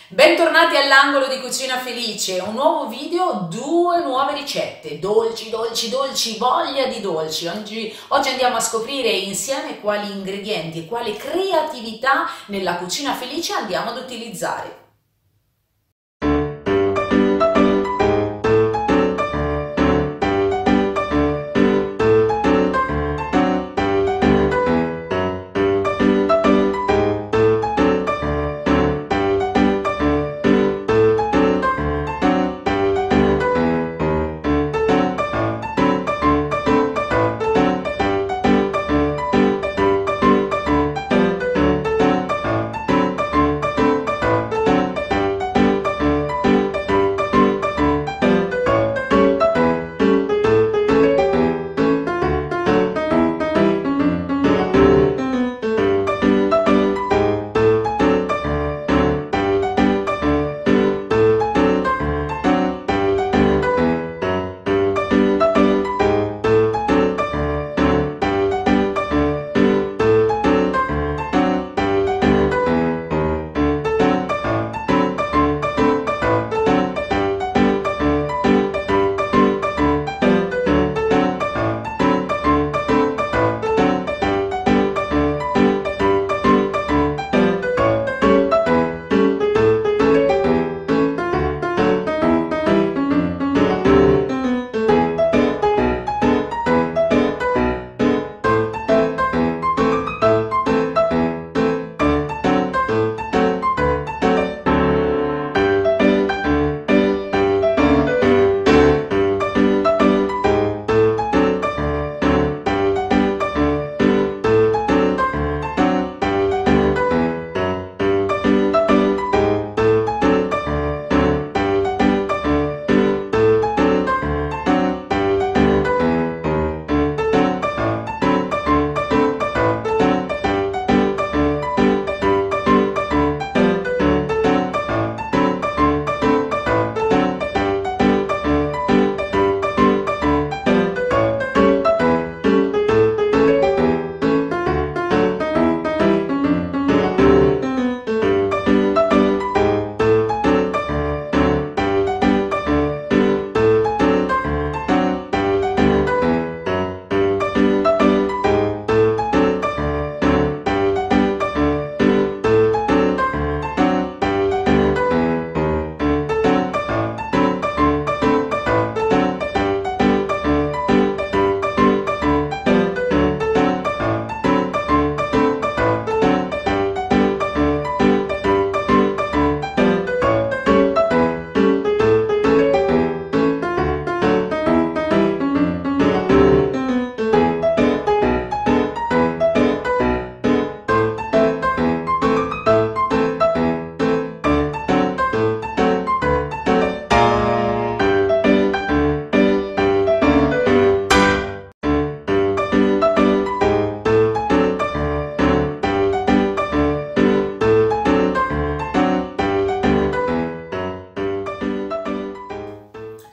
Bentornati all'angolo di Cucina Felice, un nuovo video, due nuove ricette, dolci, dolci, dolci, voglia di dolci. Oggi andiamo a scoprire insieme quali ingredienti e quale creatività nella cucina felice andiamo ad utilizzare.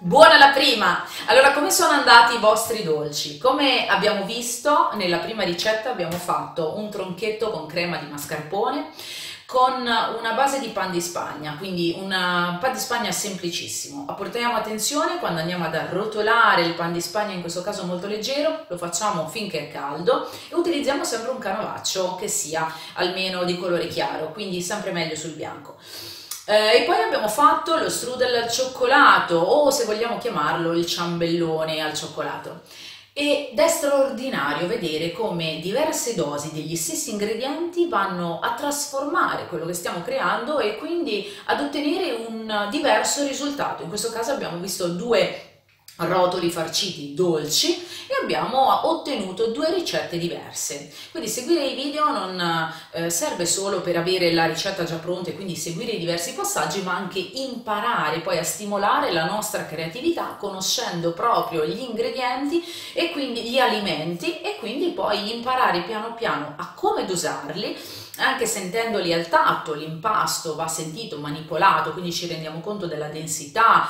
Buona la prima! Allora, come sono andati i vostri dolci? Come abbiamo visto, nella prima ricetta abbiamo fatto un tronchetto con crema di mascarpone con una base di pan di Spagna, quindi un pan di Spagna semplicissimo. Portiamo attenzione quando andiamo ad arrotolare il pan di Spagna, in questo caso molto leggero, lo facciamo finché è caldo e utilizziamo sempre un canovaccio che sia almeno di colore chiaro, quindi sempre meglio sul bianco. E poi abbiamo fatto lo strudel al cioccolato, o se vogliamo chiamarlo il ciambellone al cioccolato, ed è straordinario vedere come diverse dosi degli stessi ingredienti vanno a trasformare quello che stiamo creando e quindi ad ottenere un diverso risultato. In questo caso abbiamo visto due rotoli farciti dolci e abbiamo ottenuto due ricette diverse. Quindi seguire i video non serve solo per avere la ricetta già pronta e quindi seguire i diversi passaggi, ma anche imparare poi a stimolare la nostra creatività conoscendo proprio gli ingredienti e quindi gli alimenti, e quindi poi imparare piano piano a come dosarli anche sentendoli al tatto, l'impasto va sentito, manipolato, quindi ci rendiamo conto della densità,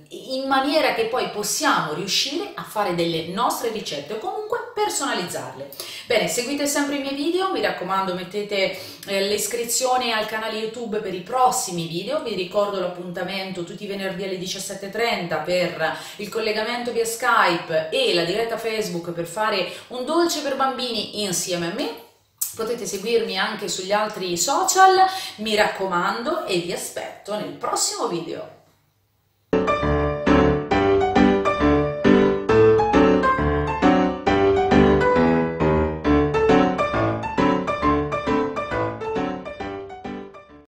in maniera che poi possiamo riuscire a fare delle nostre ricette o comunque personalizzarle. Bene, seguite sempre i miei video, mi raccomando mettete l'iscrizione al canale YouTube per i prossimi video, vi ricordo l'appuntamento tutti i venerdì alle 17:30 per il collegamento via Skype e la diretta Facebook per fare un dolce per bambini insieme a me. Potete seguirmi anche sugli altri social, mi raccomando, e vi aspetto nel prossimo video.